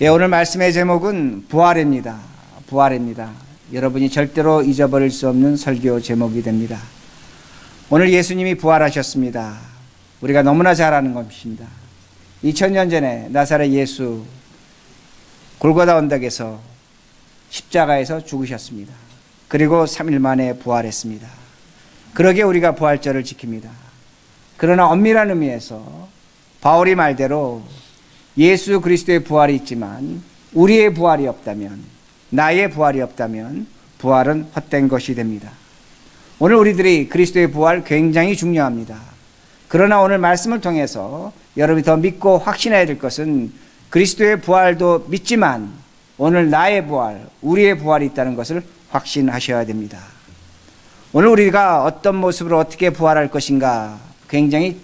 오늘 말씀의 제목은 부활입니다. 부활입니다. 여러분이 절대로 잊어버릴 수 없는 설교 제목이 됩니다. 오늘 예수님이 부활하셨습니다. 우리가 너무나 잘 아는 것입니다. 2000년 전에 나사렛 예수 골고다 언덕에서 십자가에서 죽으셨습니다. 그리고 3일 만에 부활했습니다. 그러기에 우리가 부활절을 지킵니다. 그러나 엄밀한 의미에서 바울이 말대로 예수 그리스도의 부활이 있지만 우리의 부활이 없다면, 나의 부활이 없다면 부활은 헛된 것이 됩니다. 오늘 우리들이 그리스도의 부활 굉장히 중요합니다. 그러나 오늘 말씀을 통해서 여러분이 더 믿고 확신해야 될 것은 그리스도의 부활도 믿지만 오늘 나의 부활, 우리의 부활이 있다는 것을 확신하셔야 됩니다. 오늘 우리가 어떤 모습으로 어떻게 부활할 것인가 굉장히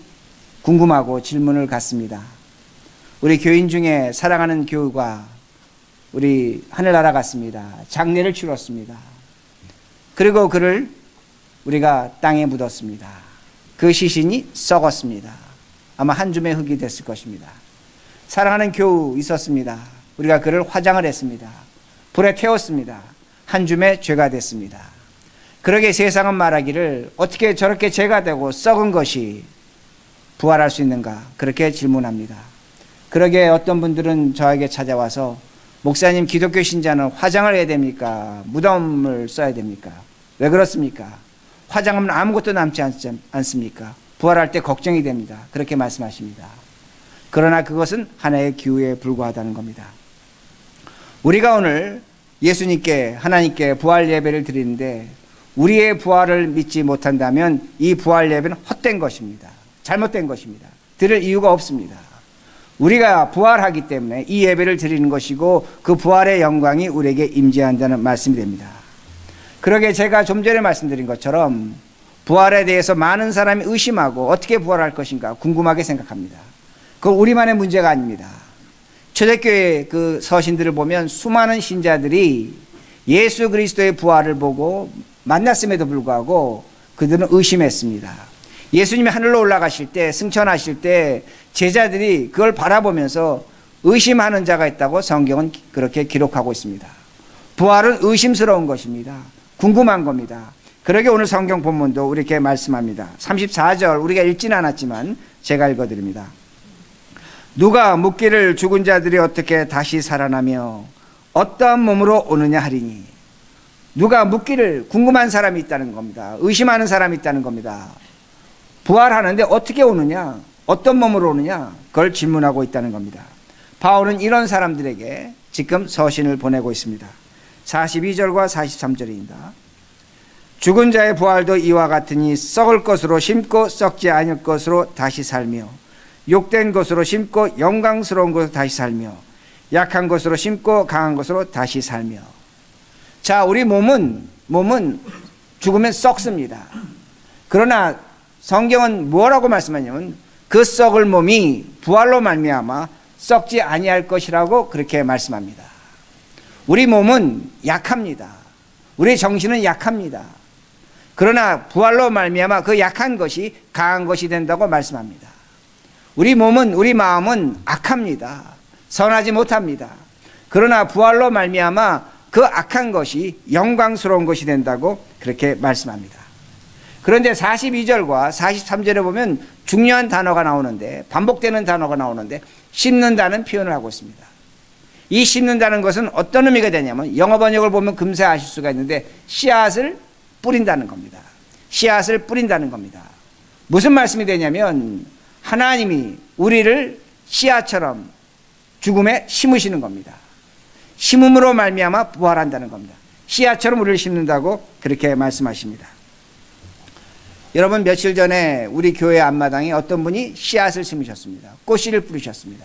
궁금하고 질문을 갖습니다. 우리 교인 중에 사랑하는 교우가 우리 하늘나라 갔습니다. 장례를 치렀습니다. 그리고 그를 우리가 땅에 묻었습니다. 그 시신이 썩었습니다. 아마 한 줌의 흙이 됐을 것입니다. 사랑하는 교우 있었습니다. 우리가 그를 화장을 했습니다. 불에 태웠습니다. 한 줌의 죄가 됐습니다. 그러게 세상은 말하기를 어떻게 저렇게 죄가 되고 썩은 것이 부활할 수 있는가 그렇게 질문합니다. 그러게 어떤 분들은 저에게 찾아와서 목사님, 기독교 신자는 화장을 해야 됩니까? 무덤을 써야 됩니까? 왜 그렇습니까? 화장하면 아무것도 남지 않습니까? 부활할 때 걱정이 됩니다. 그렇게 말씀하십니다. 그러나 그것은 하나의 기우에 불과하다는 겁니다. 우리가 오늘 예수님께, 하나님께 부활 예배를 드리는데 우리의 부활을 믿지 못한다면 이 부활 예배는 헛된 것입니다. 잘못된 것입니다. 드릴 이유가 없습니다. 우리가 부활하기 때문에 이 예배를 드리는 것이고 그 부활의 영광이 우리에게 임재한다는 말씀이 됩니다. 그러게 제가 좀 전에 말씀드린 것처럼 부활에 대해서 많은 사람이 의심하고 어떻게 부활할 것인가 궁금하게 생각합니다. 그건 우리만의 문제가 아닙니다. 초대교회 그 서신들을 보면 수많은 신자들이 예수 그리스도의 부활을 보고 만났음에도 불구하고 그들은 의심했습니다. 예수님이 하늘로 올라가실 때, 승천하실 때 제자들이 그걸 바라보면서 의심하는 자가 있다고 성경은 그렇게 기록하고 있습니다. 부활은 의심스러운 것입니다. 궁금한 겁니다. 그러게 오늘 성경 본문도 이렇게 말씀합니다. 34절 우리가 읽지는 않았지만 제가 읽어드립니다. 누가 묻기를 죽은 자들이 어떻게 다시 살아나며 어떠한 몸으로 오느냐 하리니, 누가 묻기를 궁금한 사람이 있다는 겁니다. 의심하는 사람이 있다는 겁니다. 부활하는데 어떻게 오느냐, 어떤 몸으로 오느냐, 그걸 질문하고 있다는 겁니다. 바울은 이런 사람들에게 지금 서신을 보내고 있습니다. 42절과 43절입니다. 죽은 자의 부활도 이와 같으니 썩을 것으로 심고 썩지 않을 것으로 다시 살며, 욕된 것으로 심고 영광스러운 것으로 다시 살며, 약한 것으로 심고 강한 것으로 다시 살며. 자, 우리 몸은 죽으면 썩습니다. 그러나 성경은 뭐라고 말씀하냐면 그 썩을 몸이 부활로 말미암아 썩지 아니할 것이라고 그렇게 말씀합니다. 우리 몸은 약합니다. 우리 정신은 약합니다. 그러나 부활로 말미암아 그 약한 것이 강한 것이 된다고 말씀합니다. 우리 몸은, 우리 마음은 악합니다. 선하지 못합니다. 그러나 부활로 말미암아 그 악한 것이 영광스러운 것이 된다고 그렇게 말씀합니다. 그런데 42절과 43절에 보면 중요한 단어가 나오는데, 반복되는 단어가 나오는데 심는다는 표현을 하고 있습니다. 이 심는다는 것은 어떤 의미가 되냐면 영어 번역을 보면 금세 아실 수가 있는데 씨앗을 뿌린다는 겁니다. 씨앗을 뿌린다는 겁니다. 무슨 말씀이 되냐면 하나님이 우리를 씨앗처럼 죽음에 심으시는 겁니다. 심음으로 말미암아 부활한다는 겁니다. 씨앗처럼 우리를 심는다고 그렇게 말씀하십니다. 여러분, 며칠 전에 우리 교회 앞마당에 어떤 분이 씨앗을 심으셨습니다. 꽃씨를 뿌리셨습니다.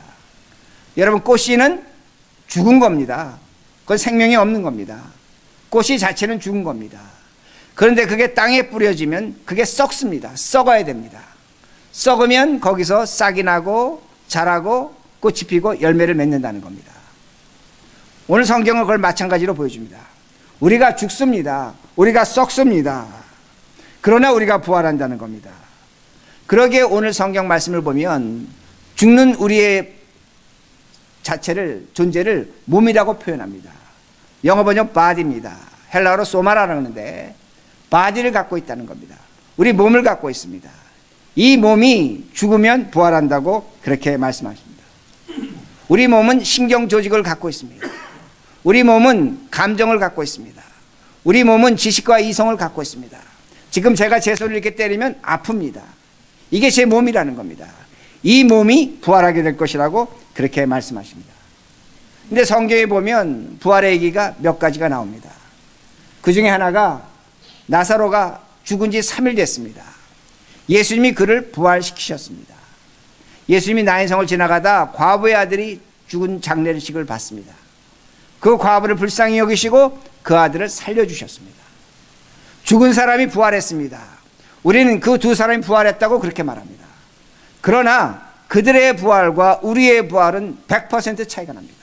여러분, 꽃씨는 죽은 겁니다. 그건 생명이 없는 겁니다. 꽃씨 자체는 죽은 겁니다. 그런데 그게 땅에 뿌려지면 그게 썩습니다. 썩어야 됩니다. 썩으면 거기서 싹이 나고 자라고 꽃이 피고 열매를 맺는다는 겁니다. 오늘 성경은 그걸 마찬가지로 보여줍니다. 우리가 죽습니다. 우리가 썩습니다. 그러나 우리가 부활한다는 겁니다. 그러기에 오늘 성경 말씀을 보면 죽는 우리의 자체를, 존재를 몸이라고 표현합니다. 영어 번역 body입니다. 헬라어로 소마라라고 하는데 body를 갖고 있다는 겁니다. 우리 몸을 갖고 있습니다. 이 몸이 죽으면 부활한다고 그렇게 말씀하십니다. 우리 몸은 신경 조직을 갖고 있습니다. 우리 몸은 감정을 갖고 있습니다. 우리 몸은 지식과 이성을 갖고 있습니다. 지금 제가 제 손을 이렇게 때리면 아픕니다. 이게 제 몸이라는 겁니다. 이 몸이 부활하게 될 것이라고 그렇게 말씀하십니다. 근데 성경에 보면 부활의 얘기가 몇 가지가 나옵니다. 그 중에 하나가 나사로가 죽은 지 3일 됐습니다. 예수님이 그를 부활시키셨습니다. 예수님이 나인성을 지나가다 과부의 아들이 죽은 장례식을 봤습니다. 그 과부를 불쌍히 여기시고 그 아들을 살려주셨습니다. 죽은 사람이 부활했습니다. 우리는 그 두 사람이 부활했다고 그렇게 말합니다. 그러나 그들의 부활과 우리의 부활은 100% 차이가 납니다.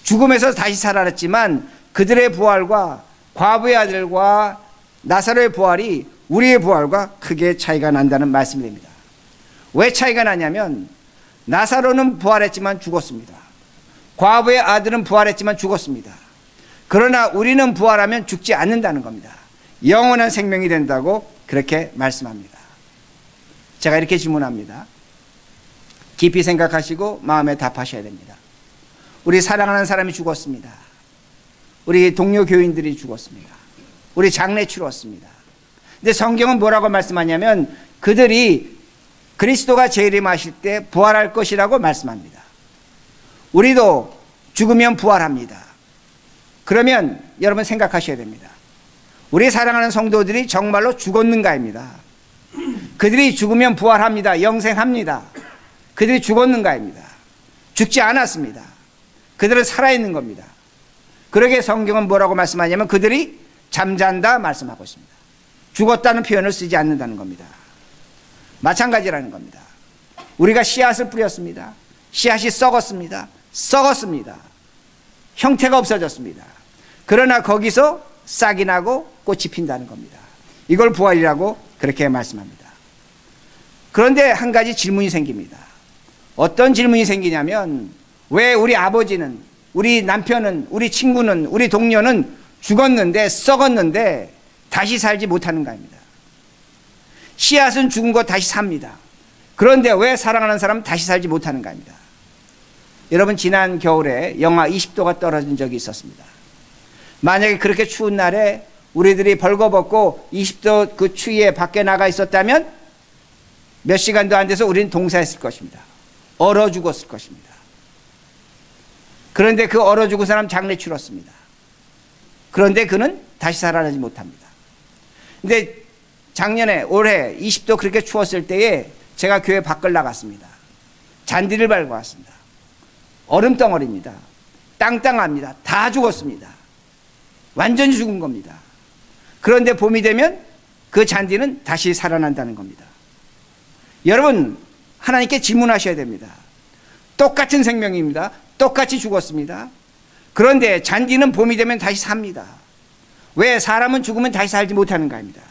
죽음에서 다시 살아났지만 그들의 부활과 과부의 아들과 나사로의 부활이 우리의 부활과 크게 차이가 난다는 말씀이 됩니다. 왜 차이가 나냐면 나사로는 부활했지만 죽었습니다. 과부의 아들은 부활했지만 죽었습니다. 그러나 우리는 부활하면 죽지 않는다는 겁니다. 영원한 생명이 된다고 그렇게 말씀합니다. 제가 이렇게 질문합니다. 깊이 생각하시고 마음에 답하셔야 됩니다. 우리 사랑하는 사람이 죽었습니다. 우리 동료 교인들이 죽었습니다. 우리 장례 치렀습니다. 근데 성경은 뭐라고 말씀하냐면 그들이 그리스도가 재림하실 때 부활할 것이라고 말씀합니다. 우리도 죽으면 부활합니다. 그러면 여러분 생각하셔야 됩니다. 우리 사랑하는 성도들이 정말로 죽었는가입니다. 그들이 죽으면 부활합니다. 영생합니다. 그들이 죽었는가입니다. 죽지 않았습니다. 그들은 살아있는 겁니다. 그러게 성경은 뭐라고 말씀하냐면 그들이 잠잔다 말씀하고 있습니다. 죽었다는 표현을 쓰지 않는다는 겁니다. 마찬가지라는 겁니다. 우리가 씨앗을 뿌렸습니다. 씨앗이 썩었습니다. 썩었습니다. 형태가 없어졌습니다. 그러나 거기서 싹이 나고 꽃이 핀다는 겁니다. 이걸 부활이라고 그렇게 말씀합니다. 그런데 한 가지 질문이 생깁니다. 어떤 질문이 생기냐면 왜 우리 아버지는, 우리 남편은, 우리 친구는, 우리 동료는 죽었는데 썩었는데 다시 살지 못하는가입니다. 씨앗은 죽은 거 다시 삽니다. 그런데 왜 사랑하는 사람은 다시 살지 못하는가입니다. 여러분 지난 겨울에 영하 20도가 떨어진 적이 있었습니다. 만약에 그렇게 추운 날에 우리들이 벌거벗고 20도 그 추위에 밖에 나가 있었다면 몇 시간도 안 돼서 우리는 동사했을 것입니다. 얼어 죽었을 것입니다. 그런데 그 얼어 죽은 사람 장례 치렀습니다. 그런데 그는 다시 살아나지 못합니다. 근데 작년에 올해 20도 그렇게 추웠을 때에 제가 교회 밖을 나갔습니다. 잔디를 밟고 왔습니다. 얼음덩어리입니다. 땅땅합니다. 다 죽었습니다. 완전히 죽은 겁니다. 그런데 봄이 되면 그 잔디는 다시 살아난다는 겁니다. 여러분 하나님께 질문하셔야 됩니다. 똑같은 생명입니다. 똑같이 죽었습니다. 그런데 잔디는 봄이 되면 다시 삽니다. 왜 사람은 죽으면 다시 살지 못하는가입니다.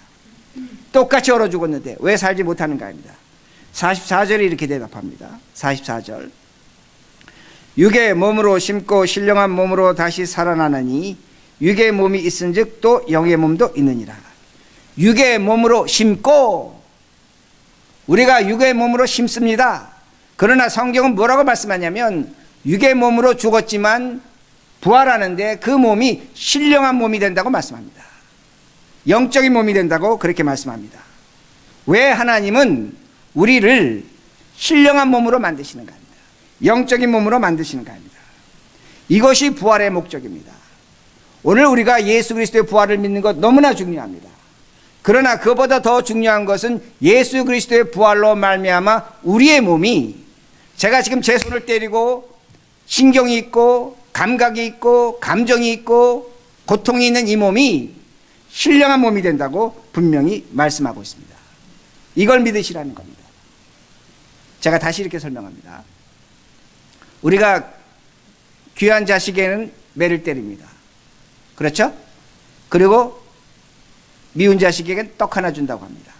똑같이 얼어 죽었는데 왜 살지 못하는가입니다. 44절에 이렇게 대답합니다. 44절 육의 몸으로 심고 신령한 몸으로 다시 살아나느니 육의 몸이 있은즉 또 영의 몸도 있느니라. 육의 몸으로 심고, 우리가 육의 몸으로 심습니다. 그러나 성경은 뭐라고 말씀하냐면 육의 몸으로 죽었지만 부활하는데 그 몸이 신령한 몸이 된다고 말씀합니다. 영적인 몸이 된다고 그렇게 말씀합니다. 왜 하나님은 우리를 신령한 몸으로 만드시는가 합니다. 영적인 몸으로 만드시는가 합니다. 이것이 부활의 목적입니다. 오늘 우리가 예수 그리스도의 부활을 믿는 것 너무나 중요합니다. 그러나 그보다 더 중요한 것은 예수 그리스도의 부활로 말미암아 우리의 몸이, 제가 지금 제 손을 때리고 신경이 있고 감각이 있고 감정이 있고 고통이 있는 이 몸이 신령한 몸이 된다고 분명히 말씀하고 있습니다. 이걸 믿으시라는 겁니다. 제가 다시 이렇게 설명합니다. 우리가 귀한 자식에는 매를 때립니다. 그렇죠? 그리고 미운 자식에겐 떡 하나 준다고 합니다.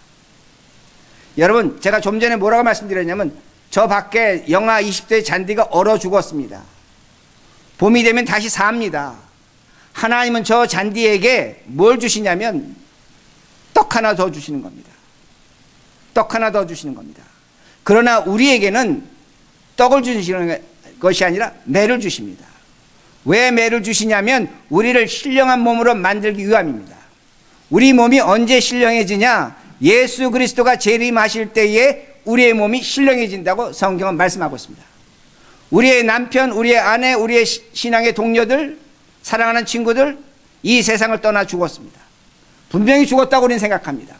여러분 제가 좀 전에 뭐라고 말씀드렸냐면 저 밖에 영하 20도의 잔디가 얼어 죽었습니다. 봄이 되면 다시 삽니다. 하나님은 저 잔디에게 뭘 주시냐면 떡 하나 더 주시는 겁니다. 떡 하나 더 주시는 겁니다. 그러나 우리에게는 떡을 주시는 것이 아니라 매를 주십니다. 왜 매를 주시냐면 우리를 신령한 몸으로 만들기 위함입니다. 우리 몸이 언제 신령해지냐? 예수 그리스도가 재림하실 때에 우리의 몸이 신령해진다고 성경은 말씀하고 있습니다. 우리의 남편, 우리의 아내, 우리의 신앙의 동료들, 사랑하는 친구들, 이 세상을 떠나 죽었습니다. 분명히 죽었다고 우리는 생각합니다.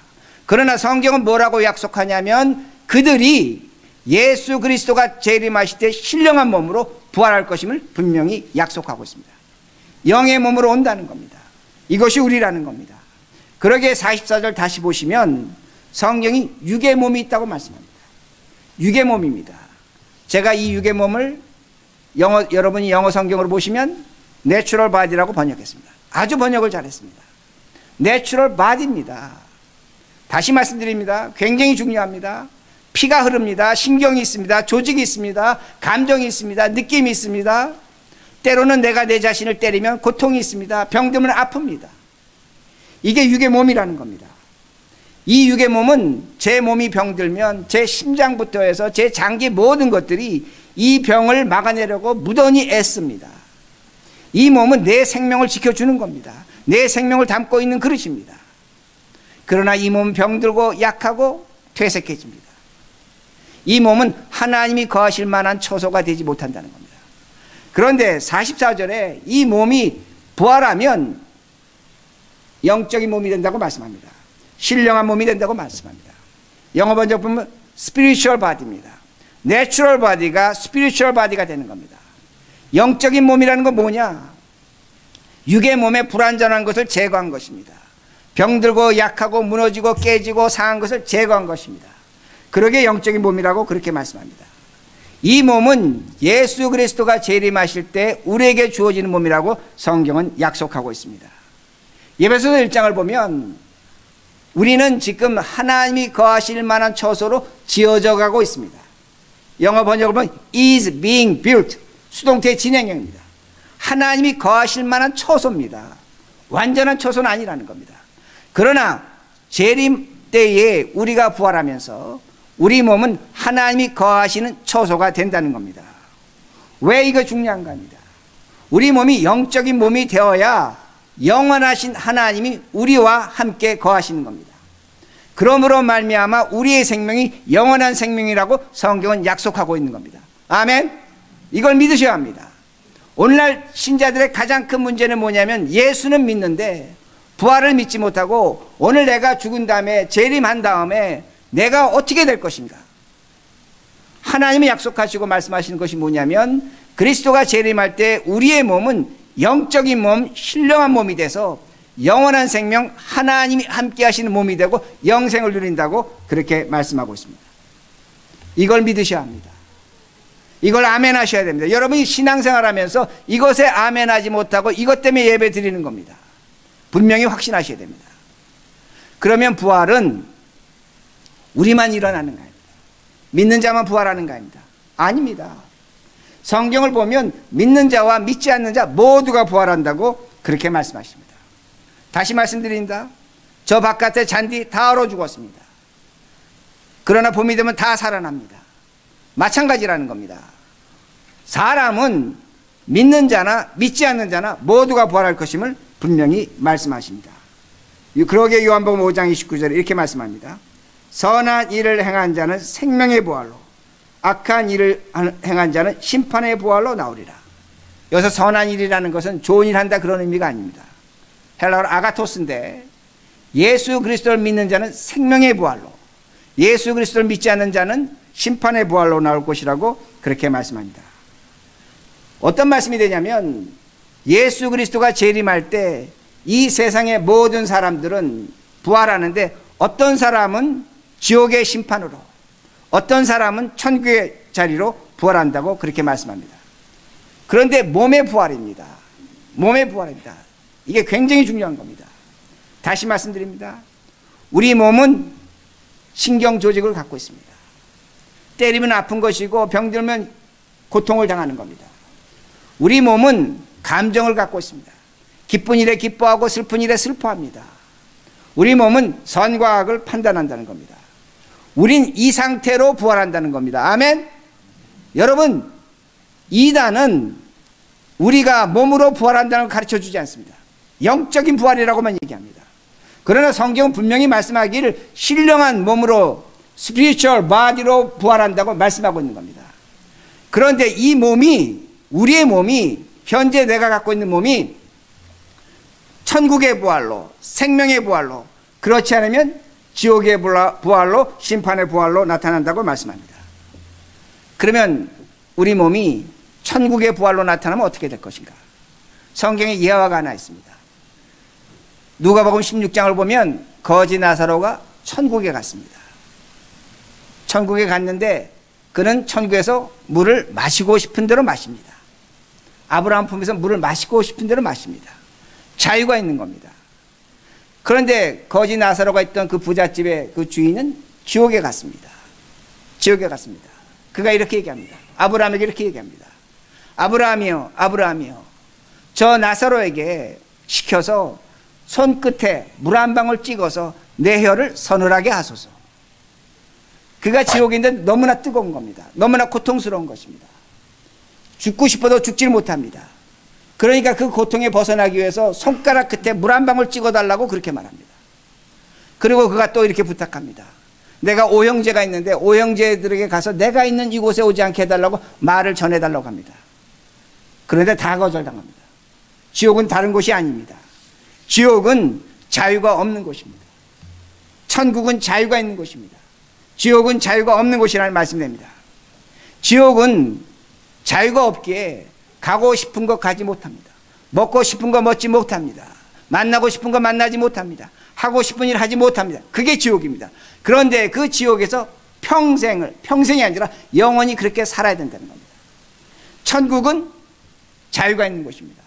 그러나 성경은 뭐라고 약속하냐면 그들이 예수 그리스도가 재림하실 때 신령한 몸으로 부활할 것임을 분명히 약속하고 있습니다. 영의 몸으로 온다는 겁니다. 이것이 우리라는 겁니다. 그러기에 44절 다시 보시면 성경이 육의 몸이 있다고 말씀합니다. 육의 몸입니다. 제가 이 육의 몸을 여러분이 영어 성경으로 보시면 내추럴 바디라고 번역했습니다. 아주 번역을 잘했습니다. 내추럴 바디입니다. 다시 말씀드립니다. 굉장히 중요합니다. 피가 흐릅니다. 신경이 있습니다. 조직이 있습니다. 감정이 있습니다. 느낌이 있습니다. 때로는 내가 내 자신을 때리면 고통이 있습니다. 병들면 아픕니다. 이게 육의 몸이라는 겁니다. 이 육의 몸은 제 몸이 병들면 제 심장부터 해서 제 장기 모든 것들이 이 병을 막아내려고 무던히 애씁니다. 이 몸은 내 생명을 지켜주는 겁니다. 내 생명을 담고 있는 그릇입니다. 그러나 이 몸은 병들고 약하고 퇴색해집니다. 이 몸은 하나님이 거하실 만한 처소가 되지 못한다는 겁니다. 그런데 44절에 이 몸이 부활하면 영적인 몸이 된다고 말씀합니다. 신령한 몸이 된다고 말씀합니다. 영어 번역 보면 spiritual body입니다. natural body가 spiritual body가 되는 겁니다. 영적인 몸이라는 건 뭐냐? 육의 몸에 불완전한 것을 제거한 것입니다. 병들고 약하고 무너지고 깨지고 상한 것을 제거한 것입니다. 그러게 영적인 몸이라고 그렇게 말씀합니다. 이 몸은 예수 그리스도가 재림하실 때 우리에게 주어지는 몸이라고 성경은 약속하고 있습니다. 에베소서 1장을 보면 우리는 지금 하나님이 거하실 만한 처소로 지어져 가고 있습니다. 영어 번역을 보면 is being built, 수동태 진행형입니다. 하나님이 거하실 만한 처소입니다. 완전한 처소는 아니라는 겁니다. 그러나 재림 때에 우리가 부활하면서 우리 몸은 하나님이 거하시는 처소가 된다는 겁니다. 왜 이거 중요한가 합니다. 우리 몸이 영적인 몸이 되어야 영원하신 하나님이 우리와 함께 거하시는 겁니다. 그러므로 말미암아 우리의 생명이 영원한 생명이라고 성경은 약속하고 있는 겁니다. 아멘. 이걸 믿으셔야 합니다. 오늘날 신자들의 가장 큰 문제는 뭐냐면 예수는 믿는데 부활을 믿지 못하고 오늘 내가 죽은 다음에 재림한 다음에 내가 어떻게 될 것인가? 하나님이 약속하시고 말씀하시는 것이 뭐냐면 그리스도가 재림할 때 우리의 몸은 영적인 몸, 신령한 몸이 돼서 영원한 생명, 하나님이 함께 하시는 몸이 되고 영생을 누린다고 그렇게 말씀하고 있습니다. 이걸 믿으셔야 합니다. 이걸 아멘 하셔야 됩니다. 여러분이 신앙생활 하면서 이것에 아멘 하지 못하고 이것 때문에 예배 드리는 겁니다. 분명히 확신하셔야 됩니다. 그러면 부활은 우리만 일어나는 거입니다. 믿는 자만 부활하는 거입니다. 아닙니다. 성경을 보면 믿는 자와 믿지 않는 자 모두가 부활한다고 그렇게 말씀하십니다. 다시 말씀드립니다. 저 바깥에 잔디 다 얼어 죽었습니다. 그러나 봄이 되면 다 살아납니다. 마찬가지라는 겁니다. 사람은 믿는 자나 믿지 않는 자나 모두가 부활할 것임을 분명히 말씀하십니다. 그러기에 요한복음 5장 29절에 이렇게 말씀합니다. 선한 일을 행한 자는 생명의 부활로 악한 일을 행한 자는 심판의 부활로 나오리라. 여기서 선한 일이라는 것은 좋은 일 한다 그런 의미가 아닙니다. 헬라어로 아가토스인데 예수 그리스도를 믿는 자는 생명의 부활로, 예수 그리스도를 믿지 않는 자는 심판의 부활로 나올 것이라고 그렇게 말씀합니다. 어떤 말씀이 되냐면 예수 그리스도가 재림할 때 이 세상의 모든 사람들은 부활하는데 어떤 사람은 지옥의 심판으로, 어떤 사람은 천국의 자리로 부활한다고 그렇게 말씀합니다. 그런데 몸의 부활입니다. 몸의 부활입니다. 이게 굉장히 중요한 겁니다. 다시 말씀드립니다. 우리 몸은 신경 조직을 갖고 있습니다. 때리면 아픈 것이고 병들면 고통을 당하는 겁니다. 우리 몸은 감정을 갖고 있습니다. 기쁜 일에 기뻐하고 슬픈 일에 슬퍼합니다. 우리 몸은 선과 악을 판단한다는 겁니다. 우린 이 상태로 부활한다는 겁니다. 아멘. 여러분, 이단은 우리가 몸으로 부활한다는 걸 가르쳐 주지 않습니다. 영적인 부활이라고만 얘기합니다. 그러나 성경은 분명히 말씀하기를 신령한 몸으로 spiritual body로 부활한다고 말씀하고 있는 겁니다. 그런데 이 몸이, 우리의 몸이, 현재 내가 갖고 있는 몸이 천국의 부활로, 생명의 부활로, 그렇지 않으면 지옥의 부활로, 심판의 부활로 나타난다고 말씀합니다. 그러면 우리 몸이 천국의 부활로 나타나면 어떻게 될 것인가? 성경에 예화가 하나 있습니다. 누가복음 16장을 보면 거지 나사로가 천국에 갔습니다. 천국에 갔는데 그는 천국에서 물을 마시고 싶은 대로 마십니다. 아브라함 품에서 물을 마시고 싶은 대로 마십니다. 자유가 있는 겁니다. 그런데 거지 나사로가 있던 그 부잣집의 그 주인은 지옥에 갔습니다. 지옥에 갔습니다. 그가 이렇게 얘기합니다. 아브라함에게 이렇게 얘기합니다. 아브라함이요, 아브라함이요, 저 나사로에게 시켜서 손끝에 물 한 방울 찍어서 내 혀를 서늘하게 하소서. 그가 지옥에 있는데 너무나 뜨거운 겁니다. 너무나 고통스러운 것입니다. 죽고 싶어도 죽질 못합니다. 그러니까 그 고통에 벗어나기 위해서 손가락 끝에 물 한 방울 찍어달라고 그렇게 말합니다. 그리고 그가 또 이렇게 부탁합니다. 내가 오형제가 있는데 오형제들에게 가서 내가 있는 이곳에 오지 않게 해달라고 말을 전해달라고 합니다. 그런데 다 거절당합니다. 지옥은 다른 곳이 아닙니다. 지옥은 자유가 없는 곳입니다. 천국은 자유가 있는 곳입니다. 지옥은 자유가 없는 곳이라는 말씀입니다. 지옥은 자유가 없기에 가고 싶은 거 가지 못합니다. 먹고 싶은 거 먹지 못합니다. 만나고 싶은 거 만나지 못합니다. 하고 싶은 일 하지 못합니다. 그게 지옥입니다. 그런데 그 지옥에서 평생이 아니라 영원히 그렇게 살아야 된다는 겁니다. 천국은 자유가 있는 곳입니다.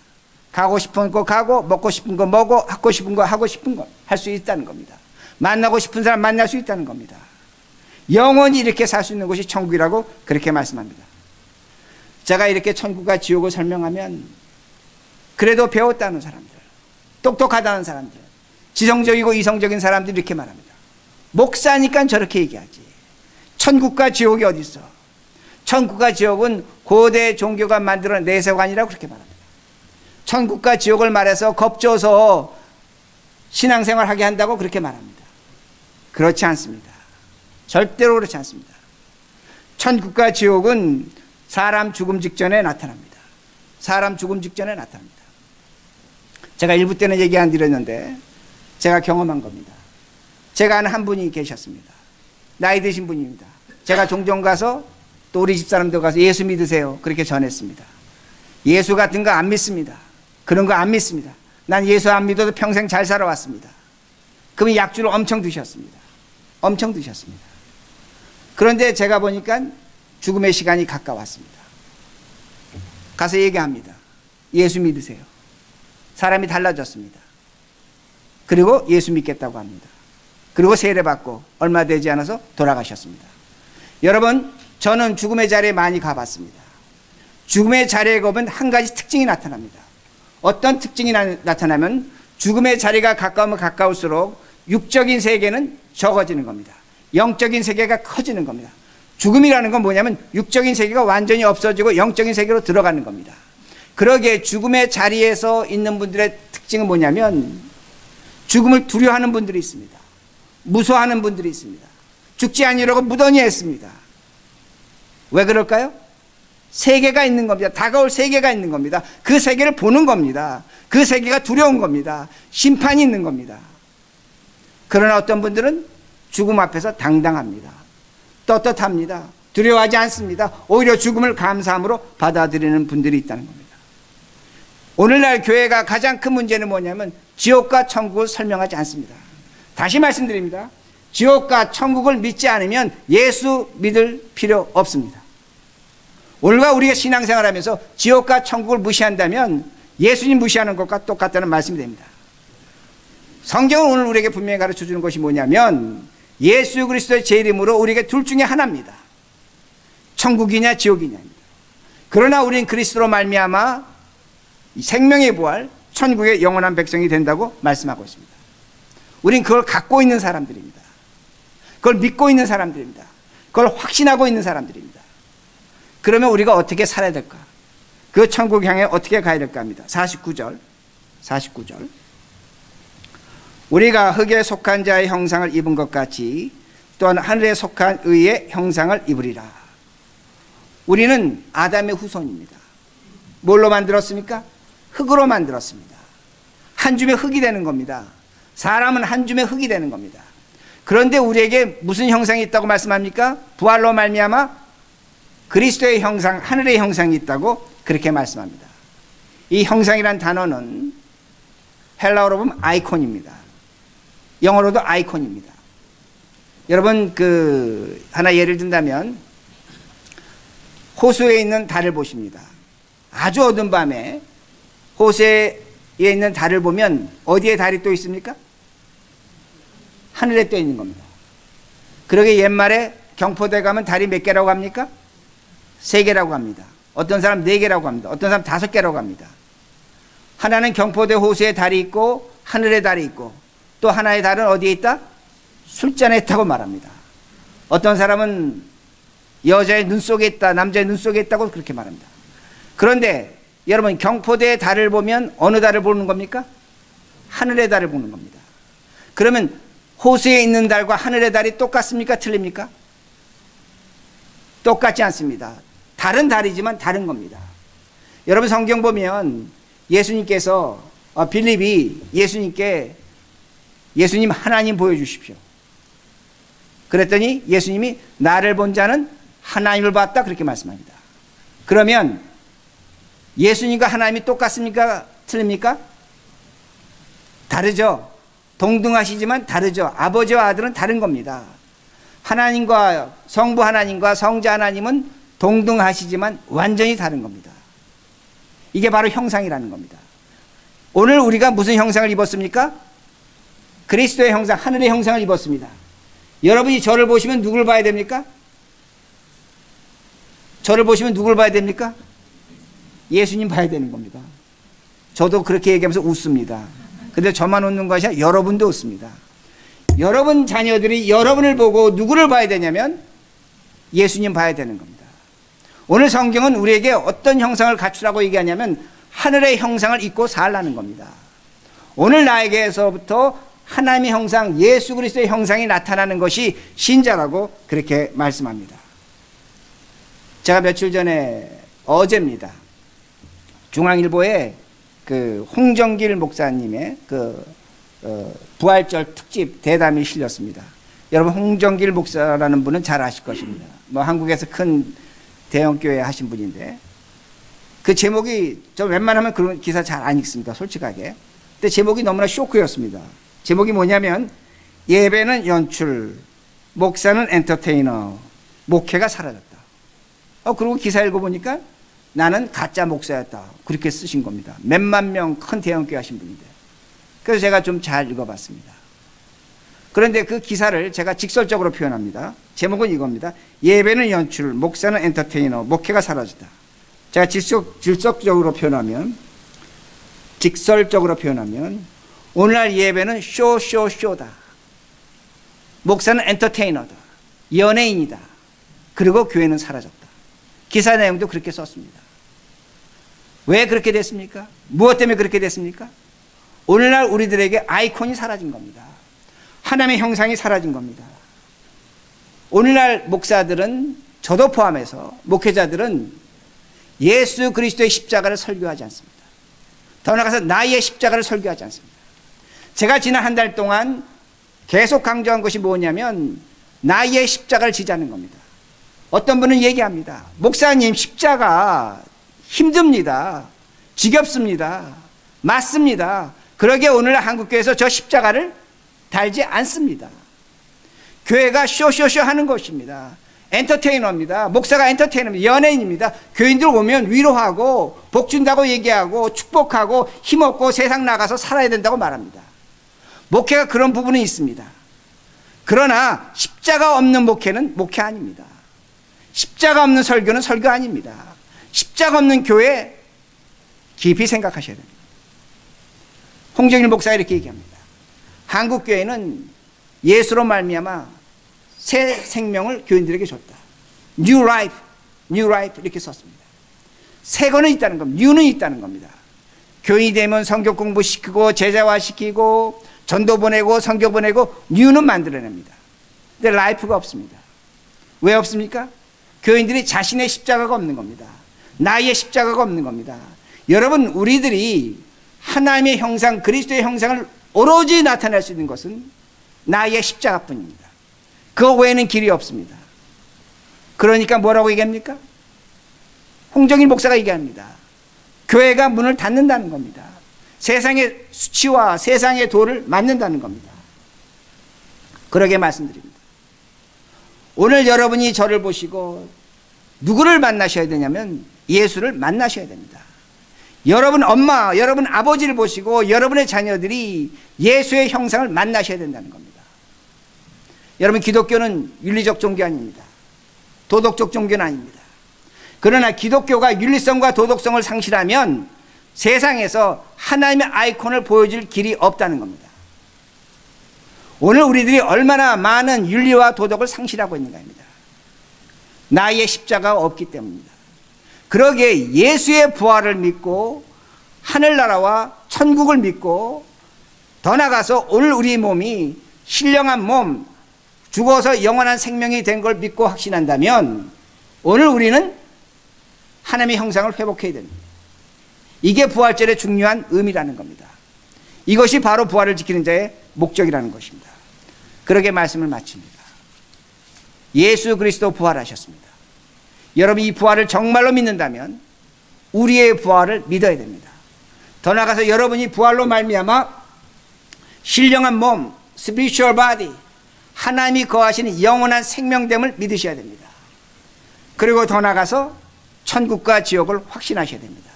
가고 싶은 거 가고, 먹고 싶은 거 먹고, 하고 싶은 거 하고 싶은 거 할 수 있다는 겁니다. 만나고 싶은 사람 만날 수 있다는 겁니다. 영원히 이렇게 살 수 있는 곳이 천국이라고 그렇게 말씀합니다. 제가 이렇게 천국과 지옥을 설명하면 그래도 배웠다는 사람들, 똑똑하다는 사람들, 지성적이고 이성적인 사람들이 이렇게 말합니다. 목사니까 저렇게 얘기하지. 천국과 지옥이 어디 있어? 천국과 지옥은 고대 종교가 만들어낸 내세관이라고 그렇게 말합니다. 천국과 지옥을 말해서 겁줘서 신앙생활 하게 한다고 그렇게 말합니다. 그렇지 않습니다. 절대로 그렇지 않습니다. 천국과 지옥은 사람 죽음 직전에 나타납니다. 사람 죽음 직전에 나타납니다. 제가 일부 때는 얘기 안 드렸는데 제가 경험한 겁니다. 제가 아는 한 분이 계셨습니다. 나이 드신 분입니다. 제가 종종 가서 또 우리 집사람들 가서 예수 믿으세요 그렇게 전했습니다. 예수 같은 거 안 믿습니다. 그런 거 안 믿습니다. 난 예수 안 믿어도 평생 잘 살아왔습니다. 그분이 약주를 엄청 드셨습니다. 엄청 드셨습니다. 그런데 제가 보니까 죽음의 시간이 가까웠습니다. 가서 얘기합니다. 예수 믿으세요. 사람이 달라졌습니다. 그리고 예수 믿겠다고 합니다. 그리고 세례받고 얼마 되지 않아서 돌아가셨습니다. 여러분, 저는 죽음의 자리에 많이 가봤습니다. 죽음의 자리에 가면 한 가지 특징이 나타납니다. 어떤 특징이 나타나면 죽음의 자리가 가까우면 가까울수록 육적인 세계는 적어지는 겁니다. 영적인 세계가 커지는 겁니다. 죽음이라는 건 뭐냐면 육적인 세계가 완전히 없어지고 영적인 세계로 들어가는 겁니다. 그러기에 죽음의 자리에서 있는 분들의 특징은 뭐냐면 죽음을 두려워하는 분들이 있습니다. 무서워하는 분들이 있습니다. 죽지 아니라고 무던히 했습니다. 왜 그럴까요? 세계가 있는 겁니다. 다가올 세계가 있는 겁니다. 그 세계를 보는 겁니다. 그 세계가 두려운 겁니다. 심판이 있는 겁니다. 그러나 어떤 분들은 죽음 앞에서 당당합니다. 떳떳합니다. 두려워하지 않습니다. 오히려 죽음을 감사함으로 받아들이는 분들이 있다는 겁니다. 오늘날 교회가 가장 큰 문제는 뭐냐면 지옥과 천국을 설명하지 않습니다. 다시 말씀드립니다. 지옥과 천국을 믿지 않으면 예수 믿을 필요 없습니다. 오늘과 우리가 신앙생활하면서 지옥과 천국을 무시한다면 예수님 무시하는 것과 똑같다는 말씀이 됩니다. 성경은 오늘 우리에게 분명히 가르쳐주는 것이 뭐냐면 예수 그리스도의 제 이름으로 우리에게 둘 중에 하나입니다. 천국이냐 지옥이냐입니다. 그러나 우리는 그리스도로 말미암아 생명의 부활, 천국의 영원한 백성이 된다고 말씀하고 있습니다. 우린 그걸 갖고 있는 사람들입니다. 그걸 믿고 있는 사람들입니다. 그걸 확신하고 있는 사람들입니다. 그러면 우리가 어떻게 살아야 될까? 그 천국 향해 어떻게 가야 될까 합니다. 49절. 우리가 흙에 속한 자의 형상을 입은 것 같이 또한 하늘에 속한 의의 형상을 입으리라. 우리는 아담의 후손입니다. 뭘로 만들었습니까? 흙으로 만들었습니다. 한 줌의 흙이 되는 겁니다. 사람은 한 줌의 흙이 되는 겁니다. 그런데 우리에게 무슨 형상이 있다고 말씀합니까? 부활로 말미암아 그리스도의 형상, 하늘의 형상이 있다고 그렇게 말씀합니다. 이 형상이란 단어는 헬라어로 보면 아이콘입니다. 영어로도 아이콘입니다. 여러분 하나 예를 든다면 호수에 있는 달을 보십니다. 아주 어두운 밤에 호수에 있는 달을 보면 어디에 달이 또 있습니까? 하늘에 떠 있는 겁니다. 그러게 옛말에 경포대 가면 달이 몇 개라고 합니까? 3개라고 합니다. 어떤 사람 4개라고 합니다. 어떤 사람 5개라고 합니다. 하나는 경포대 호수에 달이 있고 하늘에 달이 있고 또 하나의 달은 어디에 있다? 술잔에 있다고 말합니다. 어떤 사람은 여자의 눈 속에 있다, 남자의 눈 속에 있다고 그렇게 말합니다. 그런데 여러분 경포대의 달을 보면 어느 달을 보는 겁니까? 하늘의 달을 보는 겁니다. 그러면 호수에 있는 달과 하늘의 달이 똑같습니까? 틀립니까? 똑같지 않습니다. 다른 달이지만 다른 겁니다. 여러분 성경 보면 예수님께서 빌립이 예수님께 예수님 하나님 보여주십시오. 그랬더니 예수님이 나를 본 자는 하나님을 봤다 그렇게 말씀합니다. 그러면 예수님과 하나님이 똑같습니까? 틀립니까? 다르죠. 동등하시지만 다르죠. 아버지와 아들은 다른 겁니다. 하나님과 성부 하나님과 성자 하나님은 동등하시지만 완전히 다른 겁니다. 이게 바로 형상이라는 겁니다. 오늘 우리가 무슨 형상을 입었습니까? 그리스도의 형상, 하늘의 형상을 입었습니다. 여러분이 저를 보시면 누굴 봐야 됩니까? 저를 보시면 누굴 봐야 됩니까? 예수님 봐야 되는 겁니다. 저도 그렇게 얘기하면서 웃습니다. 근데 저만 웃는 것이 아니라 여러분도 웃습니다. 여러분 자녀들이 여러분을 보고 누구를 봐야 되냐면 예수님 봐야 되는 겁니다. 오늘 성경은 우리에게 어떤 형상을 갖추라고 얘기하냐면 하늘의 형상을 입고 살라는 겁니다. 오늘 나에게서부터 하나님의 형상, 예수 그리스도의 형상이 나타나는 것이 신자라고 그렇게 말씀합니다. 제가 며칠 전에 어제입니다. 중앙일보에 홍정길 목사님의 부활절 특집 대담이 실렸습니다. 여러분 홍정길 목사라는 분은 잘 아실 것입니다. 한국에서 큰 대형교회 하신 분인데 그 제목이 저 웬만하면 그런 기사 잘 안 읽습니다. 솔직하게. 근데 제목이 너무나 쇼크였습니다. 제목이 뭐냐면 예배는 연출, 목사는 엔터테이너, 목회가 사라졌다. 그리고 기사 읽어보니까 나는 가짜 목사였다. 그렇게 쓰신 겁니다. 몇만 명 큰 대형교회 하신 분인데. 그래서 제가 좀 잘 읽어봤습니다. 그런데 그 기사를 제가 직설적으로 표현합니다. 제목은 이겁니다. 예배는 연출, 목사는 엔터테이너, 목회가 사라졌다. 제가 직설적으로 표현하면 오늘날 예배는 쇼다. 목사는 엔터테이너다. 연예인이다. 그리고 교회는 사라졌다. 기사 내용도 그렇게 썼습니다. 왜 그렇게 됐습니까? 무엇 때문에 그렇게 됐습니까? 오늘날 우리들에게 아이콘이 사라진 겁니다. 하나님의 형상이 사라진 겁니다. 오늘날 목사들은 저도 포함해서 목회자들은 예수 그리스도의 십자가를 설교하지 않습니다. 더 나아가서 나의 십자가를 설교하지 않습니다. 제가 지난 한 달 동안 계속 강조한 것이 뭐냐면 나의 십자가를 지자는 겁니다. 어떤 분은 얘기합니다. 목사님 십자가 힘듭니다. 지겹습니다. 맞습니다. 그러기에 오늘 한국교회에서 저 십자가를 달지 않습니다. 교회가 쇼 하는 것입니다. 엔터테이너입니다. 목사가 엔터테이너입니다. 연예인입니다. 교인들 오면 위로하고 복 준다고 얘기하고 축복하고 힘없고 세상 나가서 살아야 된다고 말합니다. 목회가 그런 부분은 있습니다. 그러나 십자가 없는 목회는 목회 아닙니다. 십자가 없는 설교는 설교 아닙니다. 십자가 없는 교회 깊이 생각하셔야 됩니다. 홍정일 목사가 이렇게 얘기합니다. 한국 교회는 예수로 말미암아 새 생명을 교인들에게 줬다. New life, new life 이렇게 썼습니다. 새 거는 있다는 겁니다. new는 있다는 겁니다. 교인이 되면 성경 공부시키고 제자화시키고 전도 보내고 성경 보내고 new는 만들어냅니다. 근데 life가 없습니다. 왜 없습니까? 교인들이 자신의 십자가가 없는 겁니다. 나의 십자가가 없는 겁니다. 여러분, 우리들이 하나님의 형상, 그리스도의 형상을 오로지 나타낼 수 있는 것은 나의 십자가뿐입니다. 그거 외에는 길이 없습니다. 그러니까 뭐라고 얘기합니까? 홍정일 목사가 얘기합니다. 교회가 문을 닫는다는 겁니다. 세상의 수치와 세상의 도를 맞는다는 겁니다. 그러게 말씀드립니다. 오늘 여러분이 저를 보시고 누구를 만나셔야 되냐면 예수를 만나셔야 됩니다. 여러분 엄마, 여러분 아버지를 보시고 여러분의 자녀들이 예수의 형상을 만나셔야 된다는 겁니다. 여러분, 기독교는 윤리적 종교 아닙니다. 도덕적 종교는 아닙니다. 그러나 기독교가 윤리성과 도덕성을 상실하면 세상에서 하나님의 아이콘을 보여줄 길이 없다는 겁니다. 오늘 우리들이 얼마나 많은 윤리와 도덕을 상실하고 있는가입니다. 나의 십자가가 없기 때문입니다. 그러기에 예수의 부활을 믿고 하늘나라와 천국을 믿고 더 나아가서 오늘 우리 몸이 신령한 몸, 죽어서 영원한 생명이 된 걸 믿고 확신한다면 오늘 우리는 하나님의 형상을 회복해야 됩니다. 이게 부활절의 중요한 의미라는 겁니다. 이것이 바로 부활을 지키는 자의 목적이라는 것입니다. 그러게 말씀을 마칩니다. 예수 그리스도 부활하셨습니다. 여러분, 이 부활을 정말로 믿는다면 우리의 부활을 믿어야 됩니다. 더 나아가서 여러분이 부활로 말미암아 신령한 몸, spiritual body, 하나님이 거하시는 영원한 생명됨을 믿으셔야 됩니다. 그리고 더 나아가서 천국과 지옥을 확신하셔야 됩니다.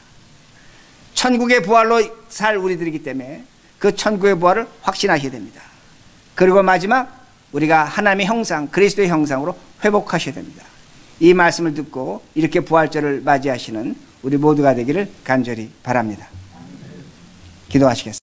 천국의 부활로 살 우리들이기 때문에 그 천국의 부활을 확신하셔야 됩니다. 그리고 마지막, 우리가 하나님의 형상, 그리스도의 형상으로 회복하셔야 됩니다. 이 말씀을 듣고 이렇게 부활절을 맞이하시는 우리 모두가 되기를 간절히 바랍니다. 기도하시겠습니다.